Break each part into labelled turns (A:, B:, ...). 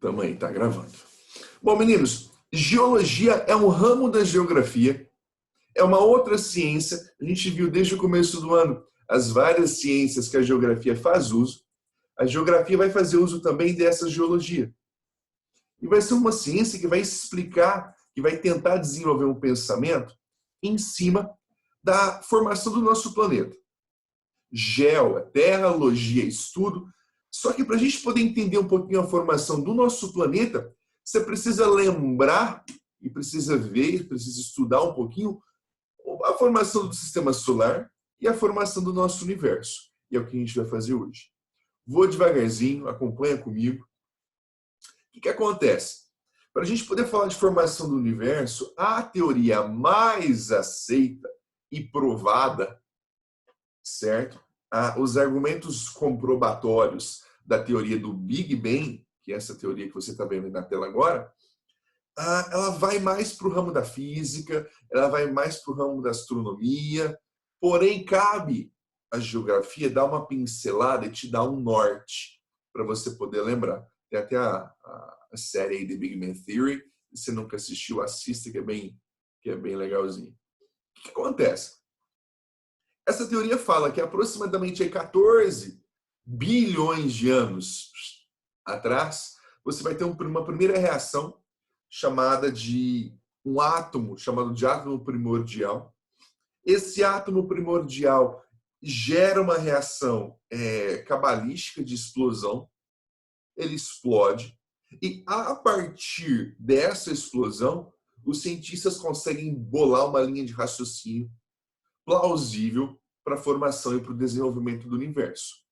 A: Tamo aí, tá gravando. Bom, meninos, geologia é um ramo da geografia, é uma outra ciência. A gente viu desde o começo do ano as várias ciências que a geografia faz uso. A geografia vai fazer uso também dessa geologia. E vai ser uma ciência que vai explicar, que vai tentar desenvolver um pensamento em cima da formação do nosso planeta. Geo, terra, logia, estudo. Só que para a gente poder entender um pouquinho a formação do nosso planeta, você precisa lembrar e precisa ver, precisa estudar um pouquinho a formação do sistema solar e a formação do nosso universo. E é o que a gente vai fazer hoje. Vou devagarzinho, acompanha comigo. O que acontece? Para a gente poder falar de formação do universo, a teoria mais aceita e provada, certo? Os argumentos comprobatórios da teoria do Big Bang, que é essa teoria que você está vendo na tela agora, ela vai mais para o ramo da física, ela vai mais para o ramo da astronomia, porém cabe a geografia dar uma pincelada e te dar um norte para você poder lembrar. Tem até a série aí The Big Bang Theory, se você nunca assistiu, assista que é bem legalzinho. O que acontece? Essa teoria fala que aproximadamente 14 bilhões de anos atrás, você vai ter uma primeira reação chamada de um átomo, chamado de átomo primordial. Esse átomo primordial gera uma reação cabalística de explosão, ele explode, e a partir dessa explosão, os cientistas conseguem bolar uma linha de raciocínio plausível para a formação e para o desenvolvimento do universo.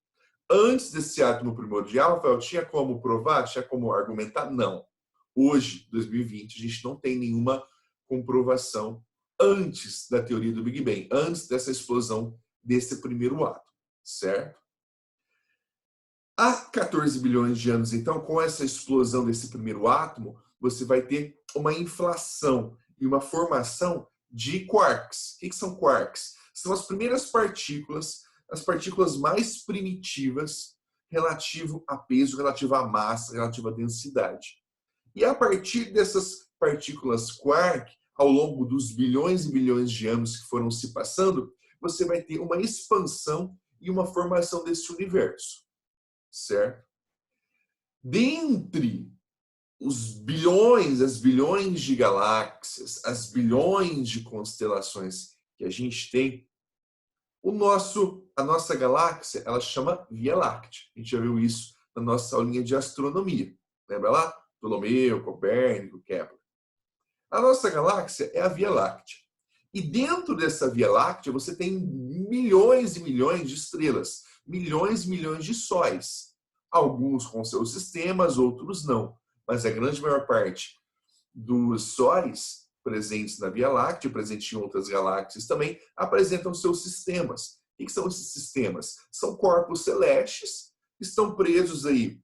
A: Antes desse átomo primordial, Rafael, tinha como provar? Tinha como argumentar? Não. Hoje, 2020, a gente não tem nenhuma comprovação antes da teoria do Big Bang, antes dessa explosão desse primeiro átomo, certo? Há 14 bilhões de anos, então, com essa explosão desse primeiro átomo, você vai ter uma inflação e uma formação de quarks. O que são quarks? São as primeiras partículas, as partículas mais primitivas relativo a peso, relativo a massa, relativo a densidade. E a partir dessas partículas quark, ao longo dos bilhões e bilhões de anos que foram se passando, você vai ter uma expansão e uma formação desse universo. Certo? Dentre os bilhões, as bilhões de galáxias, as bilhões de constelações que a gente tem, a nossa galáxia, ela chama Via Láctea. A gente já viu isso na nossa aulinha de astronomia. Lembra lá? Ptolomeu, Copérnico, Kepler. A nossa galáxia é a Via Láctea. E dentro dessa Via Láctea você tem milhões e milhões de estrelas, milhões e milhões de sóis. Alguns com seus sistemas, outros não. Mas a grande maior parte dos sóis presentes na Via Láctea, presentes em outras galáxias também, apresentam seus sistemas. O que são esses sistemas? São corpos celestes que estão presos aí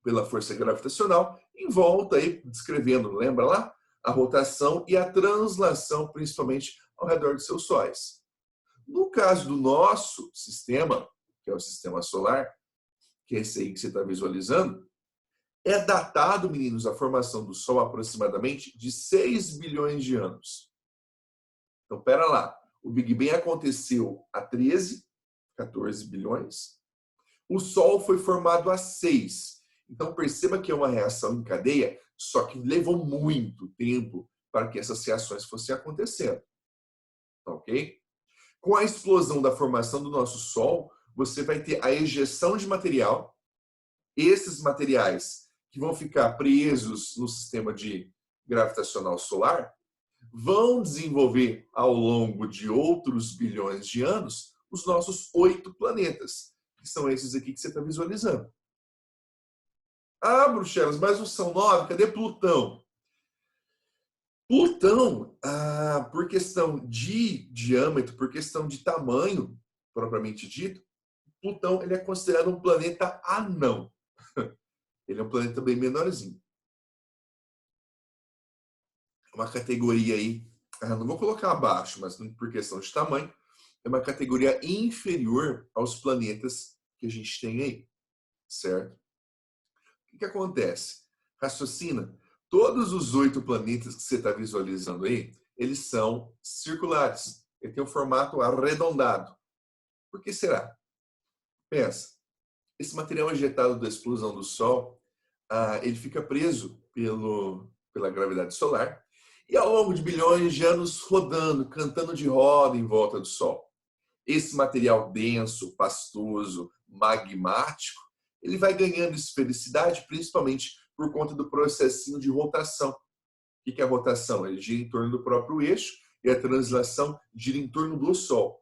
A: pela força gravitacional em volta aí, descrevendo, lembra lá? A rotação e a translação, principalmente ao redor de seus sóis. No caso do nosso sistema, que é o sistema solar, que é esse aí que você está visualizando, é datado, meninos, a formação do Sol aproximadamente de 6 bilhões de anos. Então, pera lá. O Big Bang aconteceu há 14 bilhões. O Sol foi formado há 6. Então, perceba que é uma reação em cadeia, só que levou muito tempo para que essas reações fossem acontecendo. Ok? Com a explosão da formação do nosso Sol, você vai ter a ejeção de material. Esses materiais que vão ficar presos no sistema gravitacional solar vão desenvolver ao longo de outros bilhões de anos os nossos 8 planetas, que são esses aqui que você está visualizando. Ah, Bruxelas, mas não são 9? Cadê Plutão? Plutão, por questão de diâmetro, por questão de tamanho, propriamente dito, Plutão ele é considerado um planeta anão. Ele é um planeta bem menorzinho. Uma categoria aí, não vou colocar abaixo, mas por questão de tamanho, é uma categoria inferior aos planetas que a gente tem aí, certo? O que acontece? Raciocina. Todos os 8 planetas que você está visualizando aí, eles são circulares. Ele tem um formato arredondado. Por que será? Pensa. Esse material ejetado da explosão do Sol, ele fica preso pela gravidade solar e ao longo de bilhões de anos rodando, cantando de roda em volta do Sol. Esse material denso, pastoso, magmático, ele vai ganhando esfericidade principalmente por conta do processinho de rotação. O que é a rotação? Ele gira em torno do próprio eixo e a translação gira em torno do Sol.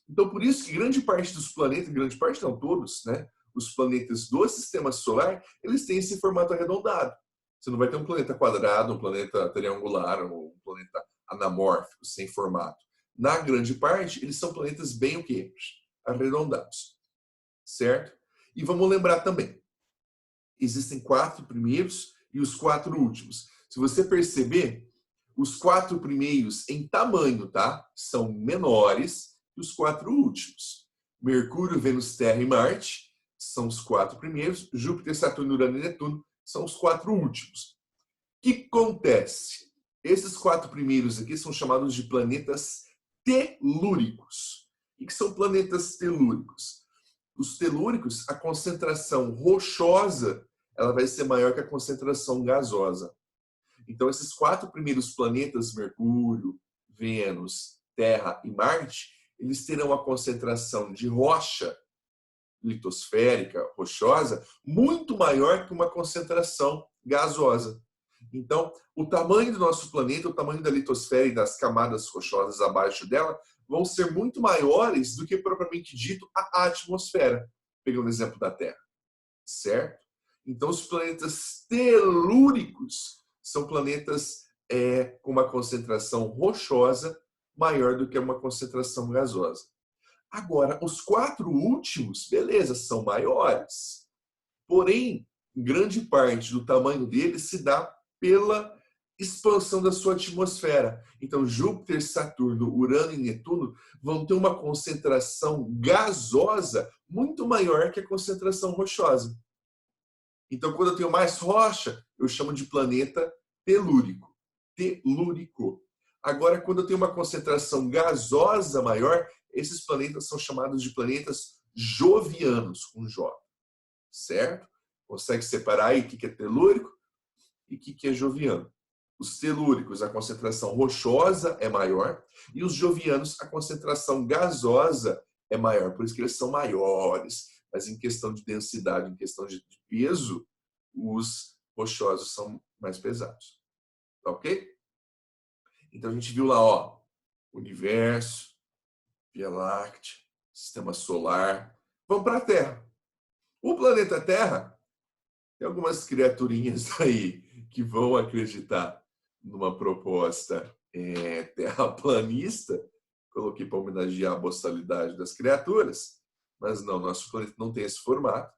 A: Então, por isso que grande parte dos planetas, grande parte não todos, né? Os planetas do sistema solar, eles têm esse formato arredondado. Você não vai ter um planeta quadrado, um planeta triangular, ou um planeta anamórfico, sem formato. Na grande parte, eles são planetas bem o quê? Arredondados. Certo? E vamos lembrar também, existem 4 primeiros e os 4 últimos. Se você perceber, os 4 primeiros em tamanho, tá? São menores que os 4 últimos. Mercúrio, Vênus, Terra e Marte são os 4 primeiros. Júpiter, Saturno, Urano e Netuno são os 4 últimos. O que acontece? Esses 4 primeiros aqui são chamados de planetas telúricos. O que são planetas telúricos? Os telúricos, a concentração rochosa, ela vai ser maior que a concentração gasosa. Então, esses 4 primeiros planetas, Mercúrio, Vênus, Terra e Marte, eles terão a concentração de rocha litosférica, rochosa, muito maior que uma concentração gasosa. Então, o tamanho do nosso planeta, o tamanho da litosfera e das camadas rochosas abaixo dela, vão ser muito maiores do que propriamente dito a atmosfera, pegando o exemplo da Terra, certo? Então, os planetas telúricos são planetas com uma concentração rochosa maior do que uma concentração gasosa. Agora, os 4 últimos, beleza, são maiores. Porém, grande parte do tamanho deles se dá pela expansão da sua atmosfera. Então, Júpiter, Saturno, Urano e Netuno vão ter uma concentração gasosa muito maior que a concentração rochosa. Então, quando eu tenho mais rocha, eu chamo de planeta telúrico. Telúrico. Agora, quando eu tenho uma concentração gasosa maior, esses planetas são chamados de planetas jovianos, com J. Certo? Consegue separar aí o que é telúrico e o que é joviano. Os telúricos, a concentração rochosa é maior, e os jovianos, a concentração gasosa é maior. Por isso que eles são maiores. Mas em questão de densidade, em questão de peso, os rochosos são mais pesados. Tá ok? Então a gente viu lá, ó, universo, Via Láctea, sistema solar. Vamos para a Terra. O planeta Terra, tem algumas criaturinhas aí que vão acreditar numa proposta terraplanista. Coloquei para homenagear a boçalidade das criaturas, mas não, nosso planeta não tem esse formato.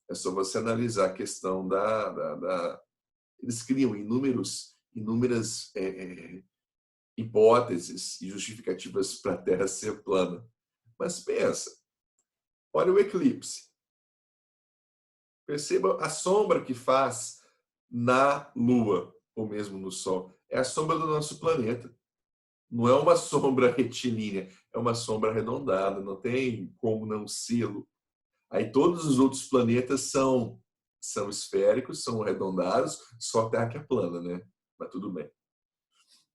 A: É só você analisar a questão Eles criam inúmeras hipóteses e justificativas para a Terra ser plana. Mas pensa, olha o eclipse. Perceba a sombra que faz na Lua, ou mesmo no Sol. É a sombra do nosso planeta. Não é uma sombra retilínea, é uma sombra arredondada, não tem como não sê-lo. Aí todos os outros planetas são esféricos, são arredondados, só a Terra que é plana, né? Mas tudo bem.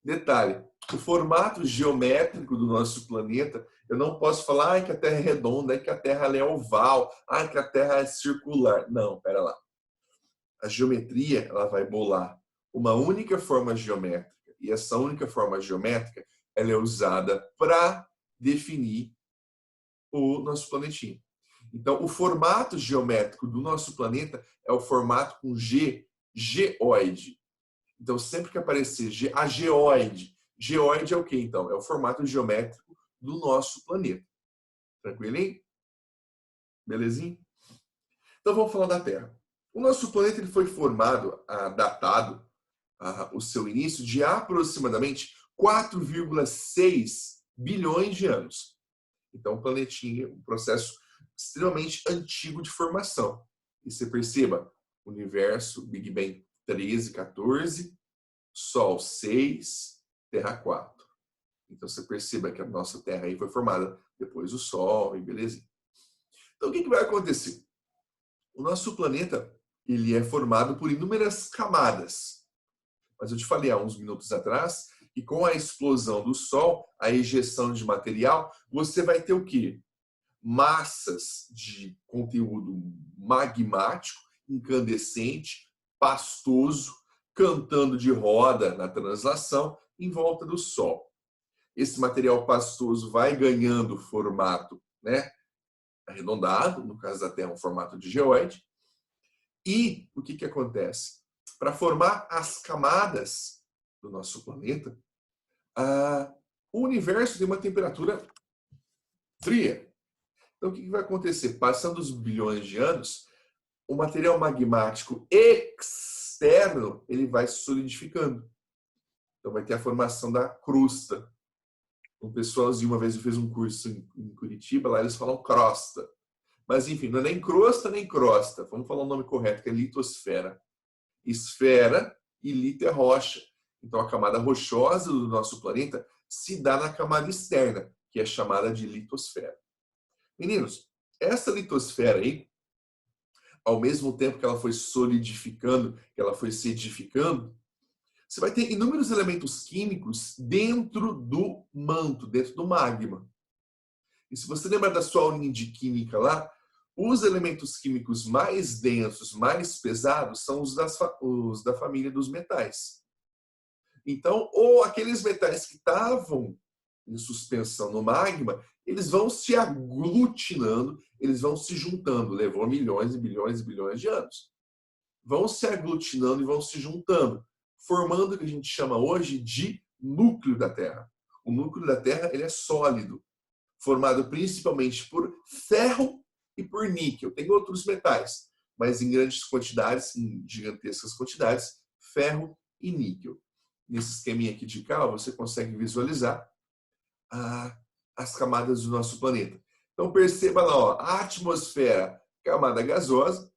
A: Detalhe, o formato geométrico do nosso planeta, eu não posso falar que a Terra é redonda, que a Terra é oval, que a Terra é circular. Não, pera lá. A geometria, ela vai bolar uma única forma geométrica, e essa única forma geométrica, ela é usada para definir o nosso planetinha. Então, o formato geométrico do nosso planeta é o formato com G, geóide. Então, sempre que aparecer a geóide, geóide é o quê, então? É o formato geométrico do nosso planeta. Tranquilinho? Belezinho? Então, vamos falar da Terra. O nosso planeta ele foi formado, datado, o seu início de aproximadamente 4,6 bilhões de anos. Então, um planetinha, um processo extremamente antigo de formação. E você perceba, Universo, Big Bang 13, 14, Sol 6, Terra 4. Então você perceba que a nossa Terra aí foi formada depois do Sol e beleza. Então o que vai acontecer? O nosso planeta ele é formado por inúmeras camadas. Mas eu te falei há uns minutos atrás que com a explosão do Sol, a ejeção de material, você vai ter o quê? Massas de conteúdo magmático, incandescente, pastoso, cantando de roda na translação em volta do Sol. Esse material pastoso vai ganhando formato, né, arredondado, no caso da Terra, um formato de geóide. E o que acontece? Para formar as camadas do nosso planeta, o universo tem uma temperatura fria. Então, o que vai acontecer? Passando os bilhões de anos, o material magmático externo ele vai se solidificando. Então, vai ter a formação da crosta. Um pessoalzinho, uma vez eu fiz um curso em Curitiba, lá eles falam crosta. Mas, enfim, não é nem crosta nem crosta. Vamos falar o nome correto, que é litosfera. Esfera e lito é rocha. Então, a camada rochosa do nosso planeta se dá na camada externa, que é chamada de litosfera. Meninos, essa litosfera aí, ao mesmo tempo que ela foi solidificando, que ela foi se edificando, você vai ter inúmeros elementos químicos dentro do manto, dentro do magma. E se você lembrar da sua aulinha de química lá, os elementos químicos mais densos, mais pesados, são os da família dos metais. Então, ou aqueles metais que estavam em suspensão no magma, eles vão se aglutinando, eles vão se juntando. Levou milhões e bilhões e bilhões de anos. Vão se aglutinando e vão se juntando, formando o que a gente chama hoje de núcleo da Terra. O núcleo da Terra ele é sólido, formado principalmente por ferro e por níquel. Tem outros metais, mas em grandes quantidades, em gigantescas quantidades, ferro e níquel. Nesse esqueminha aqui de cá, você consegue visualizar as camadas do nosso planeta. Então perceba lá, ó, a atmosfera, camada gasosa,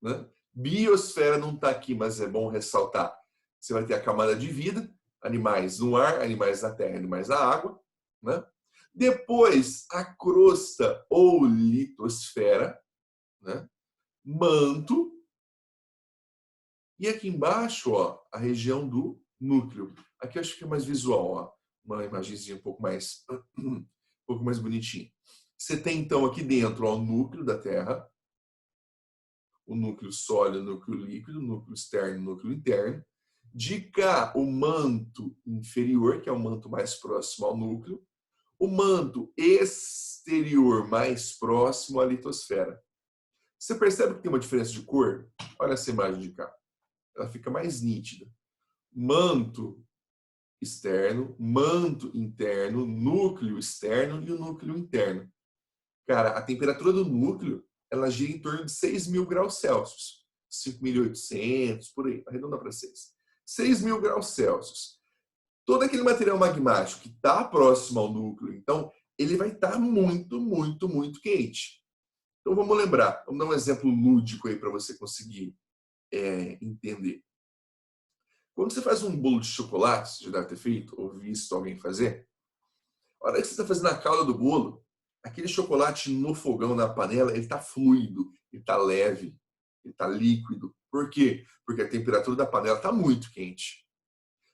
A: né? Biosfera não está aqui, mas é bom ressaltar. Você vai ter a camada de vida, animais no ar, animais na terra, animais na água, né? Depois, a crosta ou litosfera, né? Manto. E aqui embaixo, ó, a região do núcleo. Aqui eu acho que é mais visual, ó, uma imagenzinha um pouco mais bonitinha. Você tem então aqui dentro ó, o núcleo da Terra, o núcleo sólido, o núcleo líquido, o núcleo externo, o núcleo interno. De cá, o manto inferior, que é o manto mais próximo ao núcleo. O manto exterior mais próximo à litosfera. Você percebe que tem uma diferença de cor? Olha essa imagem de cá. Ela fica mais nítida. Manto externo, manto interno, núcleo externo e o núcleo interno. Cara, a temperatura do núcleo ela gira em torno de 6.000 graus Celsius. 5.800, por aí, arredonda para 6. 6.000 graus Celsius. Todo aquele material magmático que está próximo ao núcleo, então, ele vai estar muito, muito, muito quente. Então, vamos lembrar. Vamos dar um exemplo lúdico aí para você conseguir entender. Quando você faz um bolo de chocolate, você já deve ter feito ou visto alguém fazer, a hora que você está fazendo a calda do bolo, aquele chocolate no fogão, na panela, ele está fluido, ele está leve, ele está líquido. Por quê? Porque a temperatura da panela está muito quente.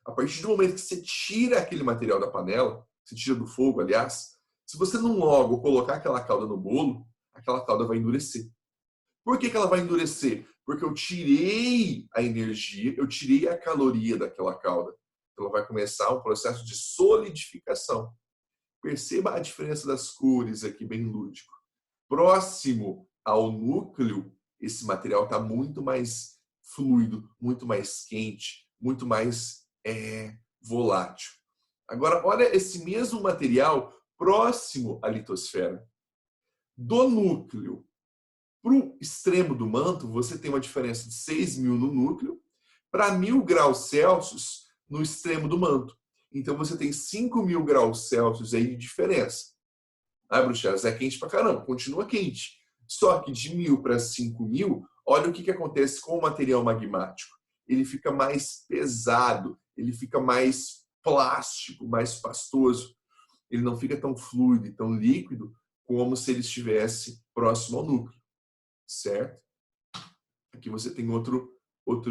A: A partir do momento que você tira aquele material da panela, você tira do fogo, aliás, se você não logo colocar aquela calda no bolo, aquela calda vai endurecer. Por que ela vai endurecer? Porque eu tirei a energia, eu tirei a caloria daquela calda. Então ela vai começar um processo de solidificação. Perceba a diferença das cores aqui, bem lúdico. Próximo ao núcleo, esse material está muito mais fluido, muito mais quente, muito mais volátil. Agora, olha esse mesmo material próximo à litosfera. Do núcleo para o extremo do manto, você tem uma diferença de 6.000 no núcleo para 1.000 graus Celsius no extremo do manto. Então, você tem 5.000 graus Celsius aí de diferença. Ah, Bruxelas, é quente pra caramba, continua quente. Só que de 1.000 para 5.000, olha o que acontece com o material magmático. Ele fica mais pesado, ele fica mais plástico, mais pastoso. Ele não fica tão fluido e tão líquido como se ele estivesse próximo ao núcleo, certo? Aqui você tem outro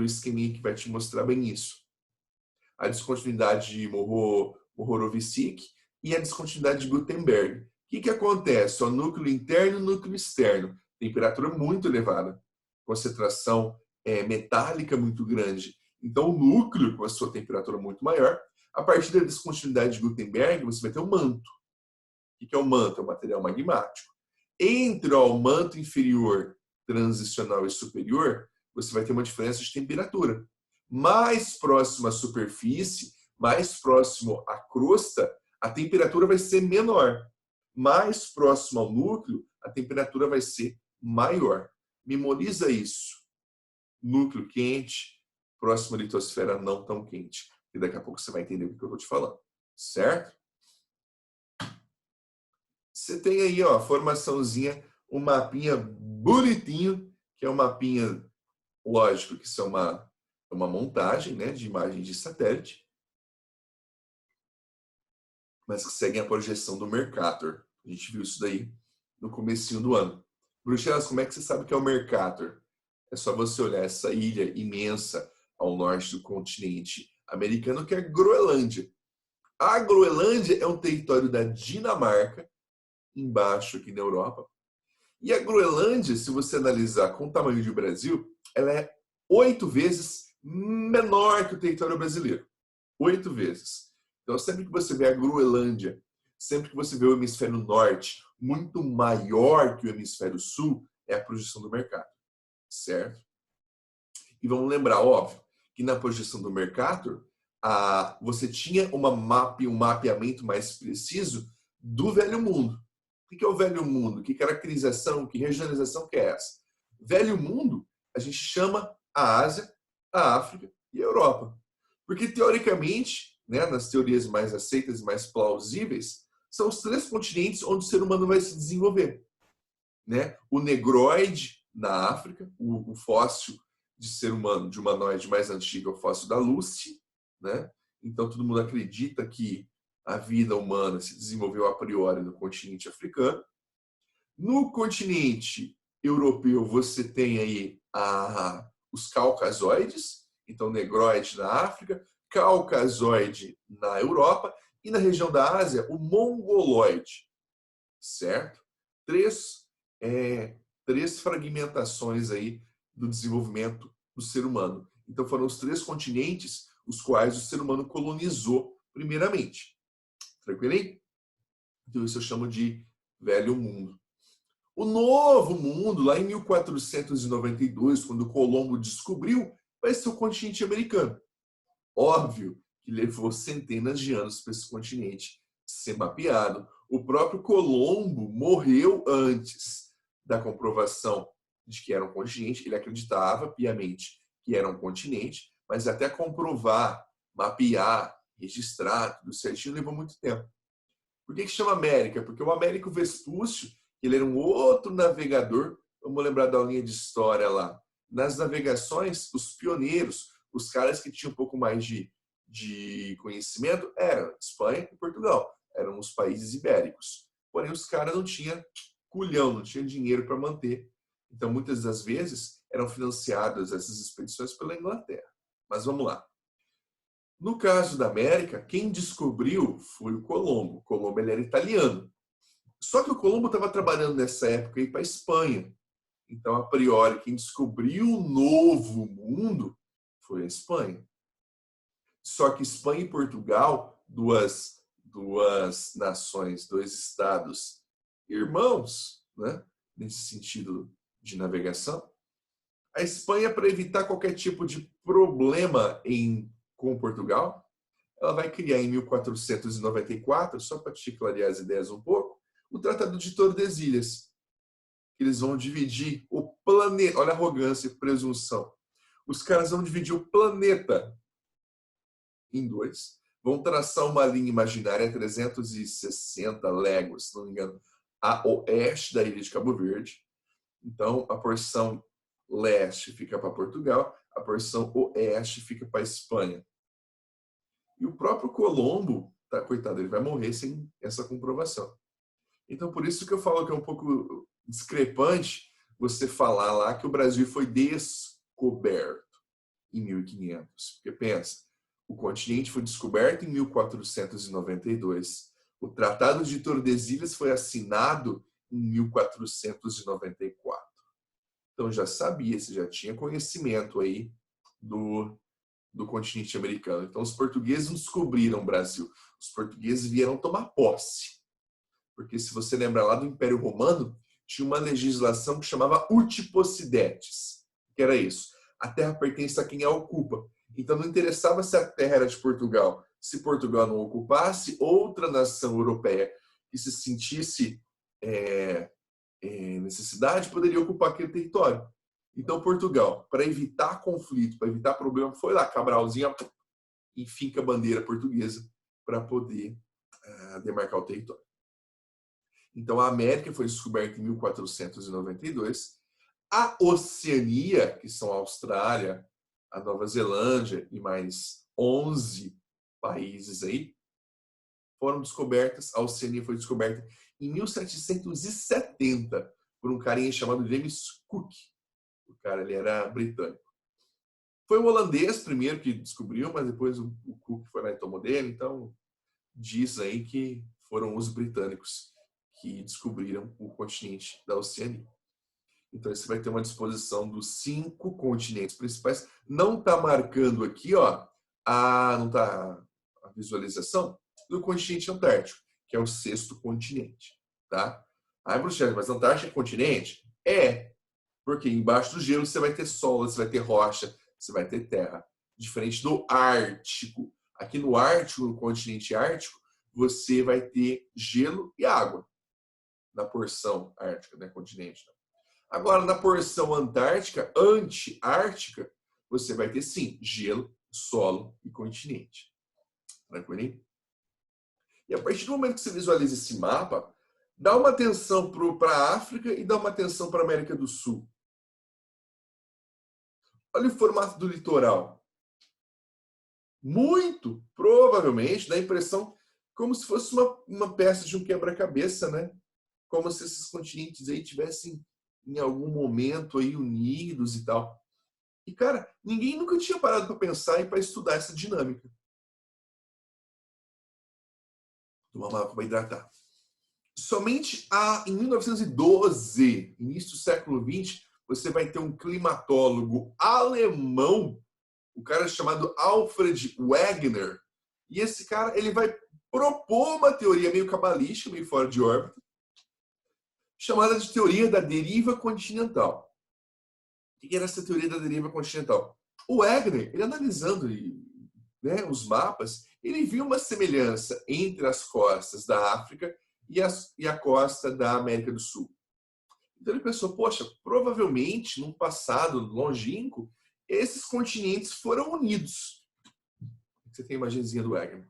A: esqueminha que vai te mostrar bem isso. A descontinuidade de Mohorovičić e a descontinuidade de Gutenberg. O que acontece? O núcleo interno e o núcleo externo. Temperatura muito elevada, concentração metálica muito grande. Então, o núcleo, com a sua temperatura muito maior, a partir da descontinuidade de Gutenberg, você vai ter um manto. O que é o manto? É um material magmático. Entre o manto inferior, transicional e superior, você vai ter uma diferença de temperatura. Mais próximo à superfície, mais próximo à crosta, a temperatura vai ser menor. Mais próximo ao núcleo, a temperatura vai ser maior. Memoriza isso. Núcleo quente, próximo à litosfera não tão quente. E daqui a pouco você vai entender o que eu estou te falando. Certo? Você tem aí, ó, a formaçãozinha, um mapinha bonitinho, que é um mapinha, lógico, que isso é uma montagem, né, de imagem de satélite, mas que seguem a projeção do Mercator. A gente viu isso daí no comecinho do ano. Bruxelas, como é que você sabe que é o Mercator? É só você olhar essa ilha imensa ao norte do continente americano, que é a Groenlândia. A Groenlândia é um território da Dinamarca, embaixo aqui na Europa. E a Groenlândia, se você analisar com o tamanho do Brasil, ela é 8 vezes menor que o território brasileiro. 8 vezes. Então, sempre que você vê a Groenlândia, sempre que você vê o hemisfério norte muito maior que o hemisfério sul, é a projeção do Mercator. Certo? E vamos lembrar, óbvio, que na projeção do Mercator, você tinha um mapeamento mais preciso do Velho Mundo. O que é o Velho Mundo? Que caracterização, que regionalização que é essa? Velho Mundo, a gente chama a Ásia, a África e a Europa. Porque, teoricamente, né, nas teorias mais aceitas e mais plausíveis, são os 3 continentes onde o ser humano vai se desenvolver. Né? O negroide, na África, o fóssil de ser humano, de humanoide mais antigo, é o fóssil da Lucy. Né? Então, todo mundo acredita que a vida humana se desenvolveu a priori no continente africano. No continente europeu, você tem aí os caucasoides, então negroide na África, caucasoide na Europa, e na região da Ásia, o mongoloide. Certo? Três fragmentações aí do desenvolvimento do ser humano. Então, foram os 3 continentes os quais o ser humano colonizou primeiramente. Tranquilo? Então, isso eu chamo de Velho Mundo. O Novo Mundo, lá em 1492, quando Colombo descobriu, vai ser o continente americano. Óbvio que levou centenas de anos para esse continente ser mapeado. O próprio Colombo morreu antes da comprovação de que era um continente. Ele acreditava piamente que era um continente, mas até comprovar, mapear, registrar, tudo certinho, levou muito tempo. Por que chama América? Porque o Américo Vespúcio, ele era um outro navegador, vamos lembrar da linha de história lá. Nas navegações, os pioneiros, os caras que tinham um pouco mais de conhecimento, eram Espanha e Portugal. Eram os países ibéricos. Porém, os caras não tinham culhão, não tinham dinheiro para manter. Então, muitas das vezes, eram financiadas essas expedições pela Inglaterra. Mas vamos lá. No caso da América, quem descobriu foi o Colombo. O Colombo ele era italiano. Só que o Colombo estava trabalhando nessa época para a Espanha. Então, a priori, quem descobriu o Novo Mundo foi a Espanha. Só que Espanha e Portugal, duas nações, 2 estados irmãos, né? Nesse sentido de navegação, a Espanha, para evitar qualquer tipo de problema com Portugal, ela vai criar em 1494, só para te clarear as ideias um pouco, o Tratado de Tordesilhas. Eles vão dividir o planeta, olha a arrogância e presunção. Os caras vão dividir o planeta em 2, vão traçar uma linha imaginária a 360 léguas, se não me engano, a oeste da ilha de Cabo Verde. Então, a porção leste fica para Portugal, a porção oeste fica para Espanha. E o próprio Colombo, tá, coitado, ele vai morrer sem essa comprovação. Então, por isso que eu falo que é um pouco discrepante você falar lá que o Brasil foi descoberto em 1500. Porque pensa, o continente foi descoberto em 1492. O Tratado de Tordesilhas foi assinado em 1494. Então já sabia, você já tinha conhecimento aí do continente americano. Então os portugueses não descobriram o Brasil. Os portugueses vieram tomar posse. Porque se você lembrar lá do Império Romano, tinha uma legislação que chamava uti possidetis, que era isso. A terra pertence a quem a ocupa. Então não interessava se a terra era de Portugal. Se Portugal não ocupasse, outra nação europeia que se sentisse necessidade poderia ocupar aquele território. Então Portugal, para evitar conflito, para evitar problema, foi lá, Cabralzinho, e finca a bandeira portuguesa para poder demarcar o território. Então a América foi descoberta em 1492. A Oceania, que são a Austrália, a Nova Zelândia e mais 11 países aí, foram descobertas. A Oceania foi descoberta em 1770 por um carinha chamado James Cook. O cara, ele era britânico. Foi o holandês primeiro que descobriu, mas depois o Cook foi lá e tomou dele. Então, diz aí que foram os britânicos que descobriram o continente da Oceania. Então, você vai ter uma disposição dos 5 continentes principais. Não está marcando aqui, ó, não está a visualização do continente antártico, que é o 6º continente, tá? Bruxelas, mas a Antártica é continente? É, porque embaixo do gelo você vai ter solo, você vai ter rocha, você vai ter terra. Diferente do Ártico. Aqui no Ártico, no continente Ártico, você vai ter gelo e água na porção ártica, né, continente. Agora, na porção antártica, anti-ártica, você vai ter, sim, gelo, solo e continente. Tranquilo? E a partir do momento que você visualiza esse mapa, dá uma atenção para a África e dá uma atenção para a América do Sul. Olha o formato do litoral. Muito provavelmente dá a impressão como se fosse uma peça de um quebra-cabeça, né? Como se esses continentes aí tivessem em algum momento aí unidos e tal. E, cara, ninguém nunca tinha parado para pensar e para estudar essa dinâmica. Tomar uma água para hidratar. Somente em 1912, início do século XX, você vai ter um climatólogo alemão, um cara chamado Alfred Wegener, e esse cara ele vai propor uma teoria meio cabalística, meio fora de órbita, chamada de teoria da deriva continental. O que era essa teoria da deriva continental? O Wegener, ele analisando os mapas, ele viu uma semelhança entre as costas da África e a costa da América do Sul. Então ele pensou, poxa, provavelmente, num passado longínquo, esses continentes foram unidos. Você tem a imagenzinha do Wegener.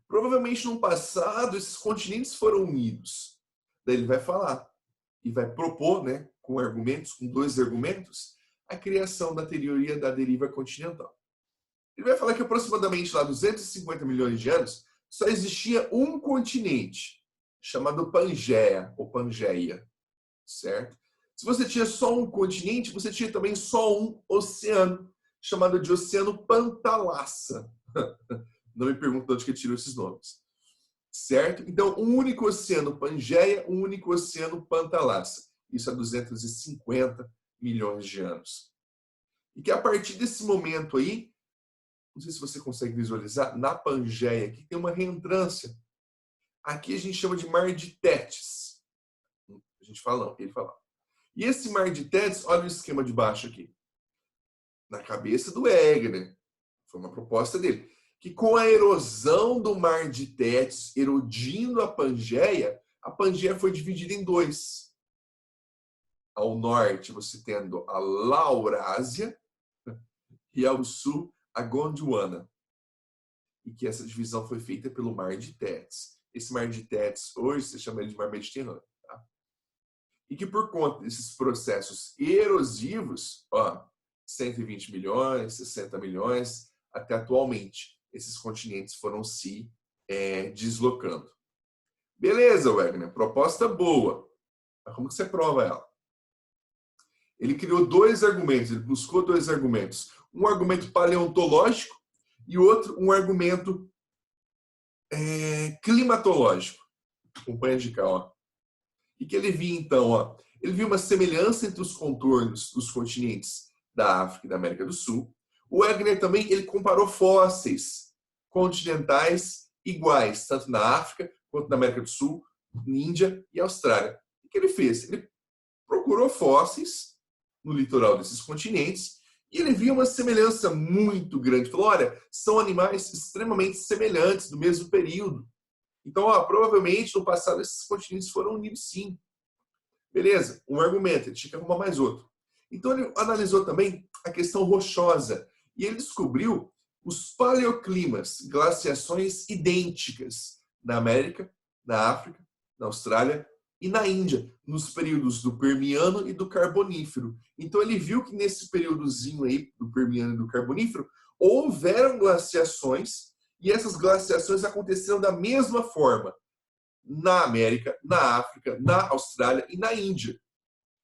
A: Provavelmente, num passado, esses continentes foram unidos. Daí ele vai falar e vai propor, né, com 2 argumentos, a criação da teoria da deriva continental. Ele vai falar que aproximadamente lá 250 milhões de anos só existia um continente, chamado Pangeia, ou Pangeia, certo? Se você tinha só um continente, você tinha também só um oceano, chamado de Oceano Pantalassa. Não me pergunto de onde que tirou esses nomes. Certo? Então, um único oceano Pangeia, um único oceano Pantalassa. Isso há 250 milhões de anos. E que a partir desse momento aí, não sei se você consegue visualizar, na Pangeia aqui tem uma reentrância. Aqui a gente chama de Mar de Tétis. A gente fala não, ele fala. E esse Mar de Tétis, olha o esquema de baixo aqui. Na cabeça do Wegener. Foi uma proposta dele. Que com a erosão do Mar de Tétis, erodindo a Pangeia foi dividida em 2. Ao norte, você tendo a Laurásia e ao sul, a Gondwana. E que essa divisão foi feita pelo Mar de Tétis. Esse Mar de Tétis, hoje, você chama ele de Mar Mediterrâneo. Tá? e que por conta desses processos erosivos, ó, 120 milhões, 60 milhões, até atualmente, esses continentes foram se deslocando. Beleza, Wegener, proposta boa. Mas como que você prova ela? Ele criou dois argumentos, ele buscou dois argumentos. Um argumento paleontológico e outro, um argumento climatológico. Acompanha de cá, ó. E que ele viu, então, ó, ele viu uma semelhança entre os contornos dos continentes da África e da América do Sul. O Wegener também ele comparou fósseis continentais iguais, tanto na África quanto na América do Sul, Índia e Austrália. O que ele fez? Ele procurou fósseis no litoral desses continentes e ele viu uma semelhança muito grande. Falou, olha, são animais extremamente semelhantes do mesmo período. Então, ó, provavelmente no passado esses continentes foram unidos sim. Beleza, um argumento, ele tinha que arrumar mais outro. Então ele analisou também a questão rochosa e ele descobriu os paleoclimas, glaciações idênticas na América, na África, na Austrália e na Índia, nos períodos do Permiano e do Carbonífero. Então ele viu que nesse períodozinho aí do Permiano e do Carbonífero houveram glaciações e essas glaciações aconteceram da mesma forma na América, na África, na Austrália e na Índia.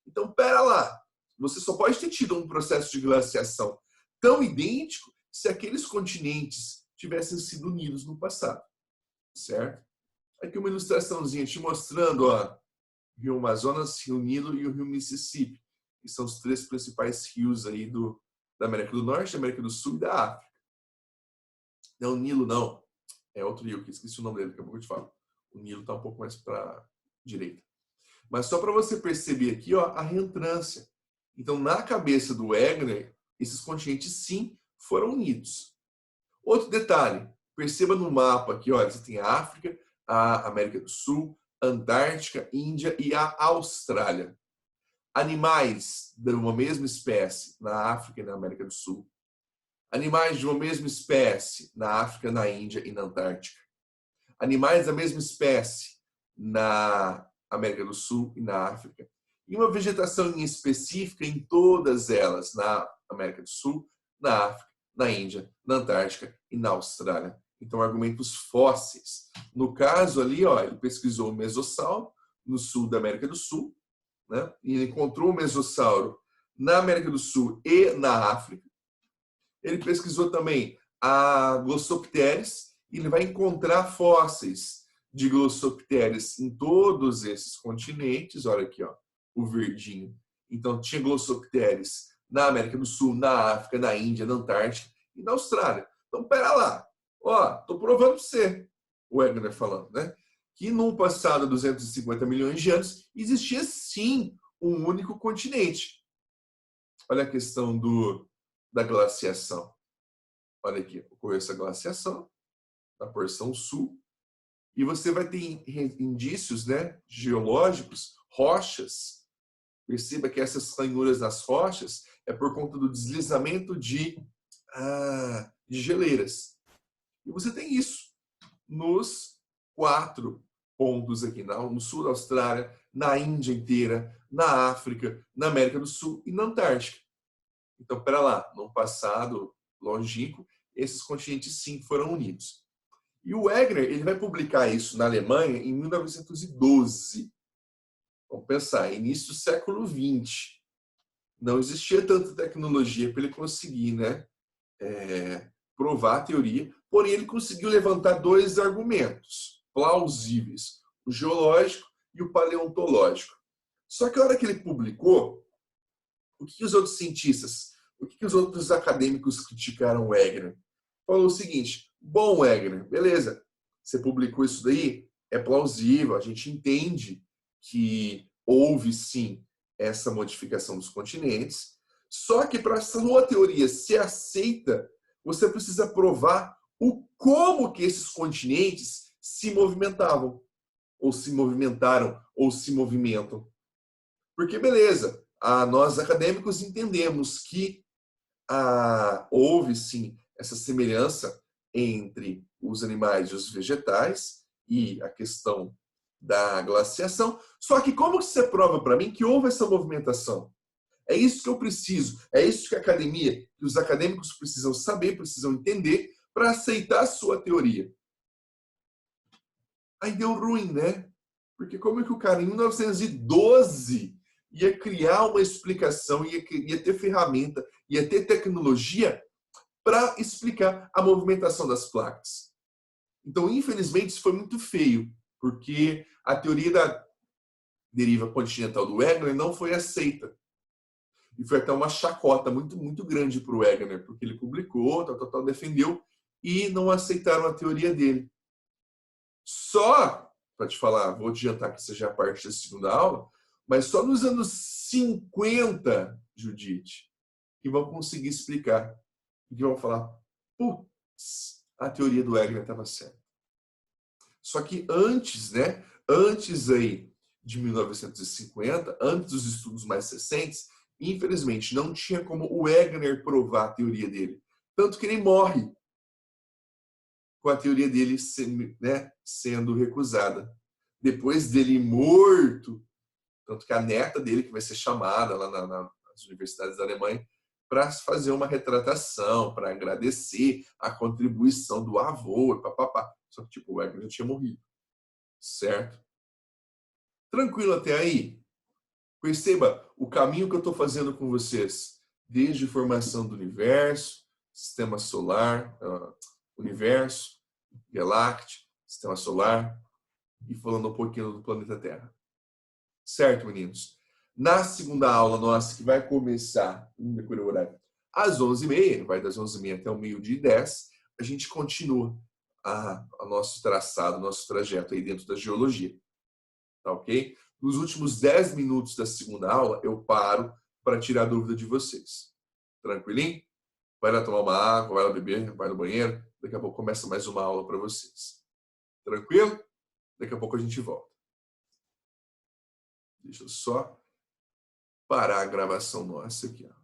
A: Então, pera lá, você só pode ter tido um processo de glaciação tão idêntico se aqueles continentes tivessem sido unidos no passado, certo? Aqui uma ilustraçãozinha te mostrando, ó, o Rio Amazonas, Rio Nilo e o Rio Mississippi, que são os três principais rios aí da América do Norte, da América do Sul e da África. Não, o Nilo não, é outro rio, que esqueci o nome dele, daqui a pouco eu te falo. O Nilo está um pouco mais para a direita. Mas só para você perceber aqui, ó, a reentrância. Então, na cabeça do Wegener, esses continentes sim foram unidos. Outro detalhe, perceba no mapa aqui, olha, você tem a África, a América do Sul, a Antártica, Índia e a Austrália. Animais de uma mesma espécie na África e na América do Sul. Animais de uma mesma espécie na África, na Índia e na Antártica. Animais da mesma espécie na América do Sul e na África. E uma vegetação específica em todas elas, na América do Sul, na África, na Índia, na Antártica e na Austrália. Então, argumentos fósseis. No caso ali, ó, ele pesquisou o mesossauro no sul da América do Sul, né? E ele encontrou o mesossauro na América do Sul e na África. Ele pesquisou também a Glossopteris e ele vai encontrar fósseis de Glossopteris em todos esses continentes. Olha aqui, ó, o verdinho. Então, tinha Glossopteris na América do Sul, na África, na Índia, na Antártica e na Austrália. Então, pera lá. Ó, tô provando para você, o Wegener falando, né? Que num passado de 250 milhões de anos existia sim um único continente. Olha a questão da glaciação. Olha aqui, ocorreu essa glaciação na porção sul e você vai ter indícios, né, geológicos, rochas. Perceba que essas ranhuras nas rochas é por conta do deslizamento de geleiras. E você tem isso nos 4 pontos aqui, no sul da Austrália, na Índia inteira, na África, na América do Sul e na Antártica. Então, pera lá, no passado longínquo, esses continentes sim foram unidos. E o Wegener ele vai publicar isso na Alemanha em 1912. Vamos pensar, início do século XX. Não existia tanta tecnologia para ele conseguir, né, provar a teoria, porém ele conseguiu levantar 2 argumentos plausíveis, o geológico e o paleontológico. Só que a hora que ele publicou, o que os outros cientistas, o que os outros acadêmicos criticaram o Wegener? Falou o seguinte, bom, Wegener, beleza, você publicou isso daí, é plausível, a gente entende que houve sim essa modificação dos continentes, só que para essa sua teoria ser aceita, você precisa provar o como que esses continentes se movimentavam, ou se movimentaram, ou se movimentam. Porque, beleza, nós acadêmicos entendemos que houve sim essa semelhança entre os animais e os vegetais e a questão da glaciação. Só que como que você prova para mim que houve essa movimentação? É isso que eu preciso, é isso que a academia, que os acadêmicos precisam saber, precisam entender para aceitar a sua teoria. Aí deu ruim, né? Porque como é que o cara, em 1912, ia criar uma explicação, ia ter ferramenta, ia ter tecnologia para explicar a movimentação das placas? Então, infelizmente, isso foi muito feio, porque a teoria da deriva continental do Wegener não foi aceita. E foi até uma chacota muito, muito grande para o Wegener, porque ele publicou, defendeu, e não aceitaram a teoria dele. Só, para te falar, vou adiantar que seja a parte da segunda aula, mas só nos anos 50, Judite, que vão conseguir explicar, e que vão falar, putz, a teoria do Wegener estava certa. Só que antes, né, antes aí de 1950, antes dos estudos mais recentes, infelizmente, não tinha como o Wegener provar a teoria dele. Tanto que ele morre com a teoria dele sendo recusada. Depois dele morto, tanto que a neta dele, que vai ser chamada lá nas universidades da Alemanha, para fazer uma retratação, para agradecer a contribuição do avô, papapá. Só que, tipo, o Wegener já tinha morrido. Certo? Tranquilo até aí? Perceba o caminho que eu estou fazendo com vocês. Desde formação do universo, sistema solar, universo, galáctico, sistema solar, e falando um pouquinho do planeta Terra. Certo, meninos? Na segunda aula nossa, que vai começar, não decorei o horário, às 11h30, vai das 11h30 até o 12h10, a gente continua o nosso traçado, nosso trajeto aí dentro da geologia. Tá ok? Nos últimos 10 minutos da segunda aula, eu paro para tirar a dúvida de vocês. Tranquilinho? Vai lá tomar uma água, vai lá beber, vai no banheiro. Daqui a pouco começa mais uma aula para vocês. Tranquilo? Daqui a pouco a gente volta. Deixa eu só parar a gravação nossa aqui, ó.